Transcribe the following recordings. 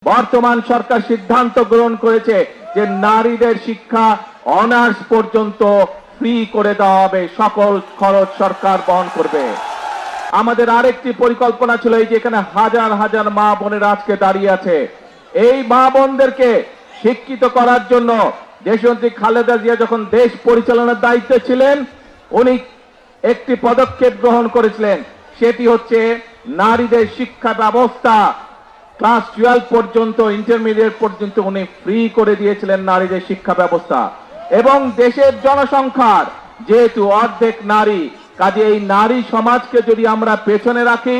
বর্তমান সরকার সিদ্ধান্ত গ্রহণ করেছে যে নারীদের শিক্ষা অনার্স পর্যন্ত ফ্রি করে দেওয়া হবে, সকল খরচ সরকার বহন করবে। আমাদের আরেকটি পরিকল্পনা ছিল এই যে এখানে হাজার হাজার মা বোনেরা আজকে দাঁড়িয়ে আছে, এই মা বোনদেরকে শিক্ষিত করার জন্য দেশনেত্রী খালেদা জিয়া যখন দেশ পরিচালনার দায়িত্বে ছিলেন উনি একটি পদক্ষেপ গ্রহণ করেছিলেন, সেটি হচ্ছে নারীদের শিক্ষা ব্যবস্থা ক্লাস 12 পর্যন্ত ইন্টারমিডিয়েট পর্যন্ত উনি ফ্রি করে দিয়েছিলেন নারীদের শিক্ষা ব্যবস্থা। এবং দেশের জনসংখ্যার যেহেতু অর্ধেক নারী, কাজে এই নারী সমাজকে যদি আমরা পেছনে রাখি,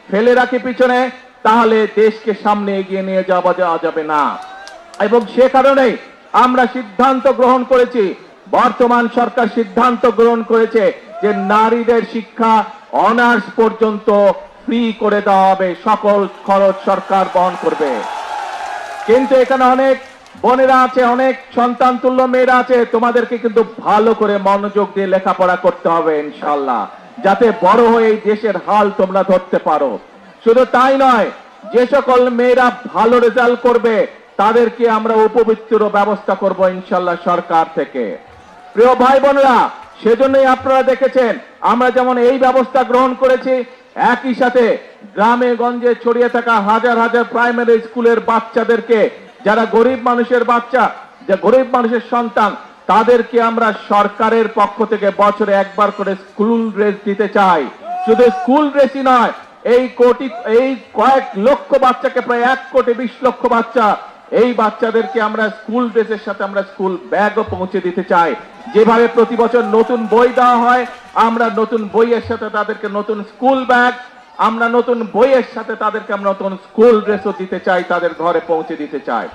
ফেলে রাখি পিছনে, তাহলে দেশকে সামনে এগিয়ে নিয়ে যাওয়া যাবে না। এবং সে কারণেই আমরা সিদ্ধান্ত গ্রহণ করেছি, বর্তমান সরকার সিদ্ধান্ত গ্রহণ করেছে যে নারীদের শিক্ষা অনার্স পর্যন্ত ফ্রি করে দেওয়া হবে, সকল খরচ সরকার বহন করবে। কিন্তু এখানে অনেক বোনেরা আছে, অনেক সন্তান তুল্য মেয়েরা আছে, তোমাদেরকে কিন্তু ভালো করে মনোযোগ দিয়ে লেখাপড়া করতে হবে ইনশাআল্লাহ, যাতে বড় হয়ে এই দেশের হাল তোমরা ধরতে পারো। শুধু তাই নয়, যে সকল মেয়েরা ভালো রেজাল্ট করবে তাদেরকে আমরা উপবৃত্তির ব্যবস্থা করব ইনশাআল্লাহ সরকার থেকে। প্রিয় ভাই বোনেরা, সেজন্যই আপনারা দেখেছেন আমরা যেমন এই ব্যবস্থা গ্রহণ করেছি, একই সাথে গ্রামে গঞ্জে ছড়িয়ে থাকা হাজার হাজার প্রাইমারি স্কুলের বাচ্চাদেরকে, যারা গরিব মানুষের বাচ্চা, যে গরিব মানুষের সন্তান, তাদেরকে আমরা সরকারের পক্ষ থেকে বছরে একবার করে স্কুল ড্রেস দিতে চাই। শুধু স্কুল ড্রেসই নয়, এই কয়েক লক্ষ বাচ্চাকে, প্রায় 1,20,00,000 বাচ্চা, এই বাচ্চাদেরকে আমরা স্কুল ড্রেসের সাথে আমরা স্কুল ব্যাগও পৌঁছে দিতে চাই। যেভাবে প্রতি বছর নতুন বই দেওয়া হয়, আমরা নতুন বইয়ের সাথে তাদেরকে নতুন স্কুল ব্যাগ, আমরা নতুন বইয়ের সাথে তাদেরকে আমরা নতুন স্কুল ড্রেসও দিতে চাই, তাদের ঘরে পৌঁছে দিতে চাই।